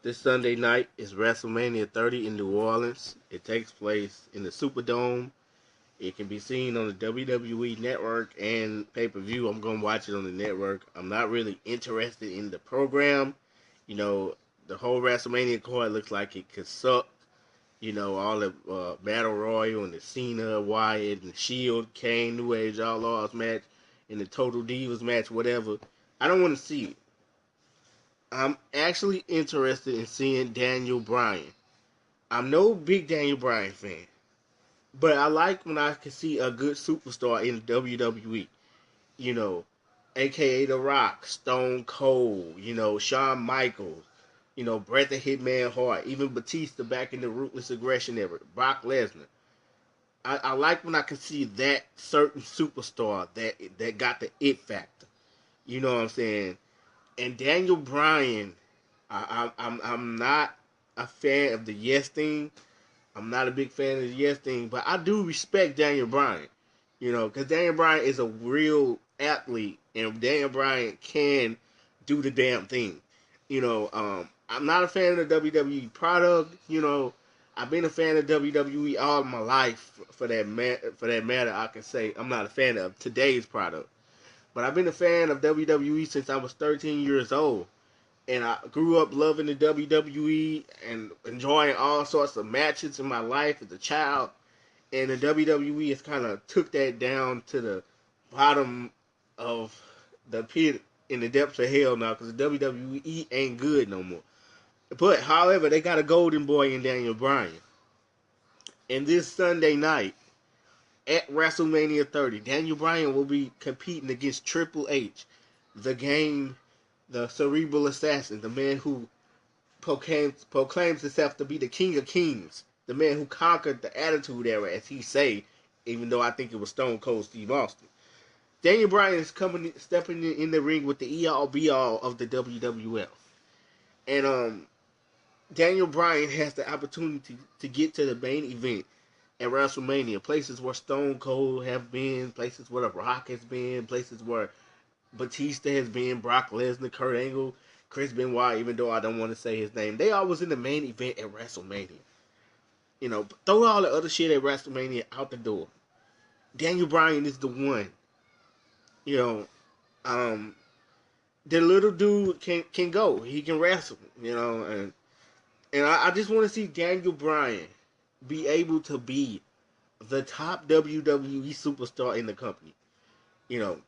This Sunday night is WrestleMania 30 in New Orleans. It takes place in the Superdome. It can be seen on the WWE network and pay-per-view. I'm going to watch it on the network. I'm not really interested in the program. You know, the whole WrestleMania card looks like it could suck. You know, all the Battle Royal and the Cena, Wyatt, and the Shield, Kane, New Age Outlaws match, and the Total Divas match, whatever. I don't want to see it. I'm actually interested in seeing Daniel Bryan. I'm no big Daniel Bryan fan, but I like when I can see a good superstar in WWE. You know, aka The Rock, Stone Cold, Shawn Michaels, Bret the Hitman Hart, even Batista back in the Ruthless Aggression era, Brock Lesnar. I like when I can see that certain superstar that got the it factor. You know what I'm saying? And Daniel Bryan, I'm not a fan of the yes thing. I'm not a big fan of the yes thing, but I do respect Daniel Bryan. Because Daniel Bryan is a real athlete, and Daniel Bryan can do the damn thing. I'm not a fan of the WWE product. I've been a fan of WWE all my life. For that matter, I can say I'm not a fan of today's product. But I've been a fan of WWE since I was 13 years old. And I grew up loving the WWE and enjoying all sorts of matches in my life as a child. And the WWE has kind of took that down to the bottom of the pit in the depths of hell now because the WWE ain't good no more. But, however, they got a golden boy in Daniel Bryan. And this Sunday night at WrestleMania 30, Daniel Bryan will be competing against Triple H, the game, the cerebral assassin, the man who proclaims himself to be the King of Kings, the man who conquered the Attitude Era, as he say, even though I think it was Stone Cold Steve Austin. Daniel Bryan is stepping in the ring with the E-All B-All of the WWF. And Daniel Bryan has the opportunity to get to the main event at WrestleMania, places where Stone Cold have been, places where The Rock has been, places where Batista has been, Brock Lesnar, Kurt Angle, Chris Benoit, even though I don't want to say his name. They all was in the main event at WrestleMania. Throw all the other shit at WrestleMania out the door. Daniel Bryan is the one. You know, um, the little dude can go. He can wrestle. And I just want to see Daniel Bryan be able to be the top WWE superstar in the company. You know,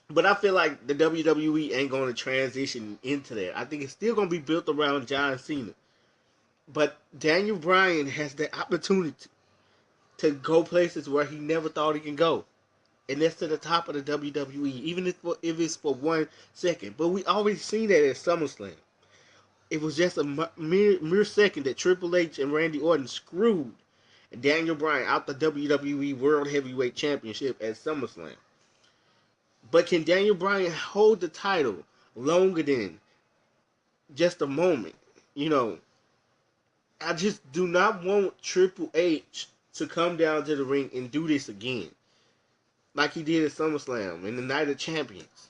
but I feel like the WWE ain't going to transition into that. I think it's still going to be built around John Cena. But Daniel Bryan has the opportunity to go places where he never thought he can go. And that's to the top of the WWE, even if it's for 1 second. But we already seen that at SummerSlam. It was just a mere second that Triple H and Randy Orton screwed Daniel Bryan out the WWE World Heavyweight Championship at SummerSlam. But can Daniel Bryan hold the title longer than just a moment? I just do not want Triple H to come down to the ring and do this again. Like he did at SummerSlam in the Night of Champions.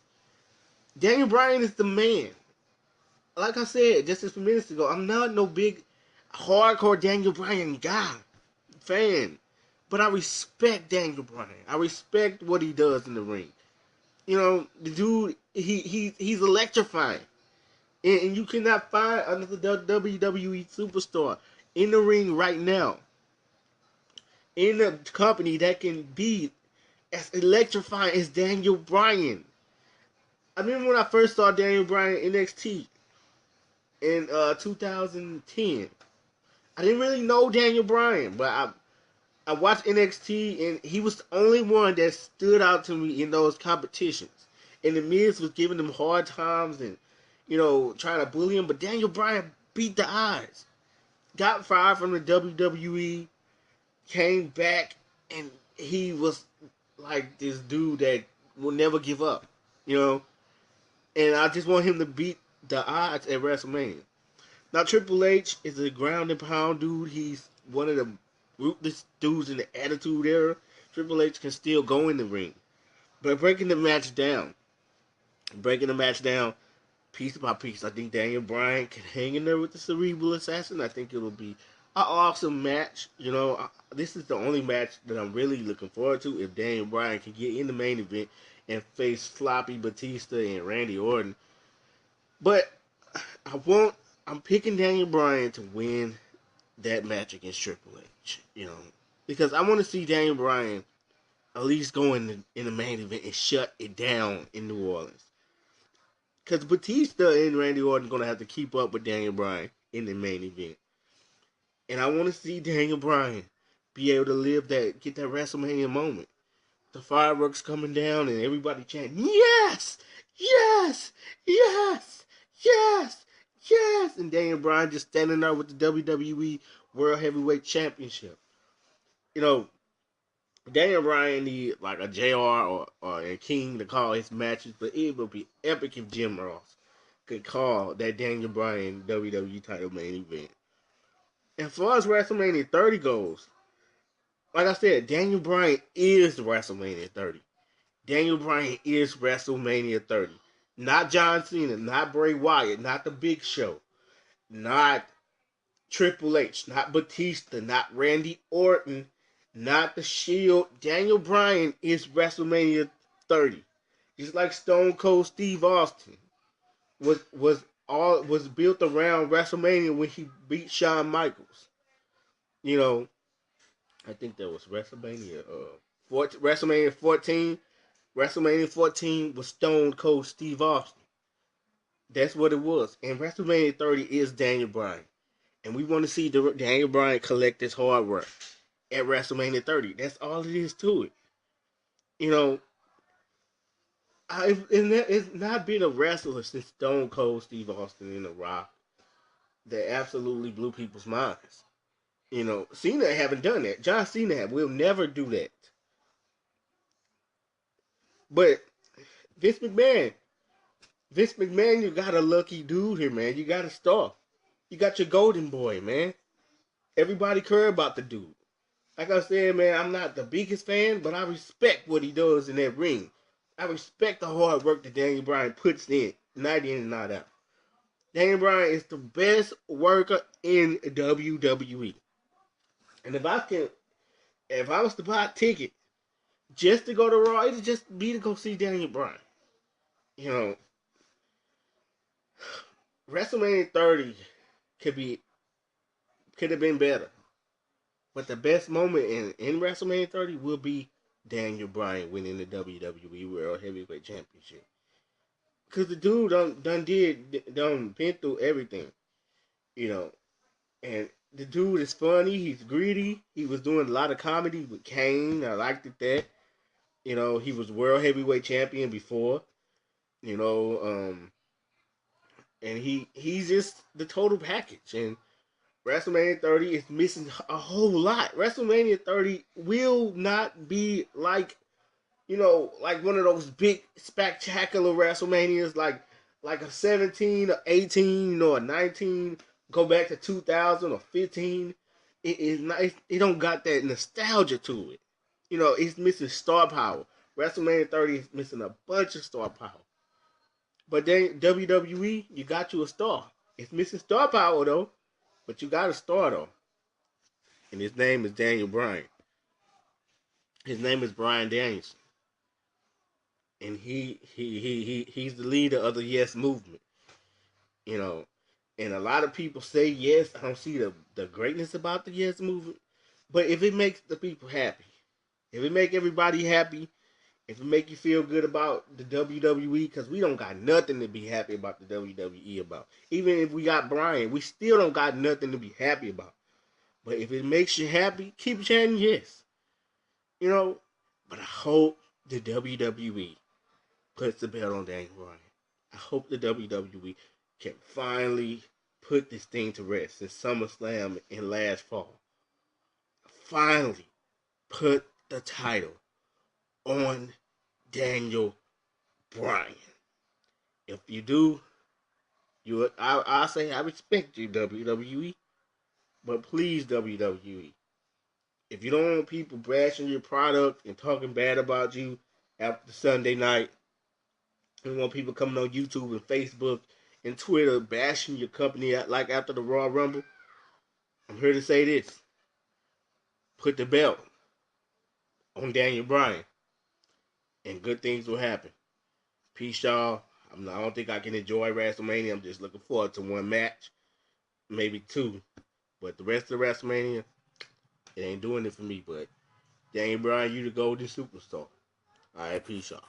Daniel Bryan is the man. Like I said just a few minutes ago, I'm not no big hardcore Daniel Bryan guy, fan. But I respect Daniel Bryan. I respect what he does in the ring. The dude, he's electrifying. And you cannot find another WWE superstar in the ring right now in the company that can be as electrifying as Daniel Bryan. I remember when I first saw Daniel Bryan in NXT in 2010. I didn't really know Daniel Bryan, but I watched NXT and he was the only one that stood out to me in those competitions. And the Miz was giving him hard times and trying to bully him, but Daniel Bryan beat the odds. Got fired from the WWE, came back, and he was like this dude that will never give up, And I just want him to beat the odds at WrestleMania. Now, Triple H is a ground and pound dude. He's one of the ruthless dudes in the Attitude Era. Triple H can still go in the ring. But breaking the match down, piece by piece. I think Daniel Bryan can hang in there with the Cerebral Assassin. I think it'll be an awesome match. This is the only match that I'm really looking forward to if Daniel Bryan can get in the main event and face Floppy Batista and Randy Orton. But I want I'm picking Daniel Bryan to win that match against Triple H. Because I want to see Daniel Bryan at least go in the main event and shut it down in New Orleans. Because Batista and Randy Orton are going to have to keep up with Daniel Bryan in the main event. And I want to see Daniel Bryan be able to get that WrestleMania moment. The fireworks coming down and everybody chanting, yes, yes, yes, yes, yes. And Daniel Bryan just standing there with the WWE World Heavyweight Championship. Daniel Bryan need like a JR or a King to call his matches, but it would be epic if Jim Ross could call that Daniel Bryan WWE title main event. And as far as WrestleMania 30 goes, like I said, Daniel Bryan is WrestleMania 30. Daniel Bryan is WrestleMania 30. Not John Cena, not Bray Wyatt, not The Big Show, not Triple H, not Batista, not Randy Orton, not The Shield. Daniel Bryan is WrestleMania 30. Just like Stone Cold Steve Austin was built around WrestleMania when he beat Shawn Michaels. I think that was WrestleMania 14. WrestleMania 14 was Stone Cold Steve Austin. That's what it was. And WrestleMania 30 is Daniel Bryan. And we want to see Daniel Bryan collect his hard work at WrestleMania 30. That's all it is to it. It's not been a wrestler since Stone Cold Steve Austin in The Rock that absolutely blew people's minds. Cena haven't done that. John Cena will never do that. But Vince McMahon, you got a lucky dude here, man. You got a star. You got your golden boy, man. Everybody care about the dude. Like I said, man, I'm not the biggest fan, but I respect what he does in that ring. I respect the hard work that Daniel Bryan puts night in and night out. Daniel Bryan is the best worker in WWE. And if I was to buy a ticket just to go to Raw, it'd just be to go see Daniel Bryan. WrestleMania 30 could have been better. But the best moment in WrestleMania 30 will be Daniel Bryan winning the WWE World Heavyweight Championship. Because the dude done been through everything. And the dude is funny. He's greedy. He was doing a lot of comedy with Kane. I liked it that. He was World Heavyweight Champion before. And he's just the total package. And WrestleMania 30 is missing a whole lot. WrestleMania 30 will not be like one of those big spectacular WrestleManias like a 17 or 18 or a 19, go back to 2000 or 15. It is not. It don't got that nostalgia to it. It's missing star power. WrestleMania 30 is missing a bunch of star power. But then WWE, you got you a star. It's missing star power though. But you got a star though, and his name is Daniel Bryan. His name is Bryan Danielson, and he's the leader of the Yes movement. And a lot of people say yes. I don't see the greatness about the Yes movement, but if it makes the people happy, if it make everybody happy, if it make you feel good about the WWE, because we don't got nothing to be happy about the WWE about. Even if we got Bryan, we still don't got nothing to be happy about. But if it makes you happy, keep chanting yes. But I hope the WWE puts the belt on Daniel Bryan. I hope the WWE can finally put this thing to rest in SummerSlam in last fall. Finally put the title on Daniel Bryan. If you do, I say I respect you, WWE. But please, WWE, if you don't want people bashing your product and talking bad about you after Sunday night, you want people coming on YouTube and Facebook and Twitter bashing your company out like after the Royal Rumble, I'm here to say this. Put the belt on Daniel Bryan, and good things will happen. Peace, y'all. I don't think I can enjoy WrestleMania. I'm just looking forward to one match, maybe two. But the rest of WrestleMania, it ain't doing it for me. But Daniel Bryan, you the golden superstar. All right, peace, y'all.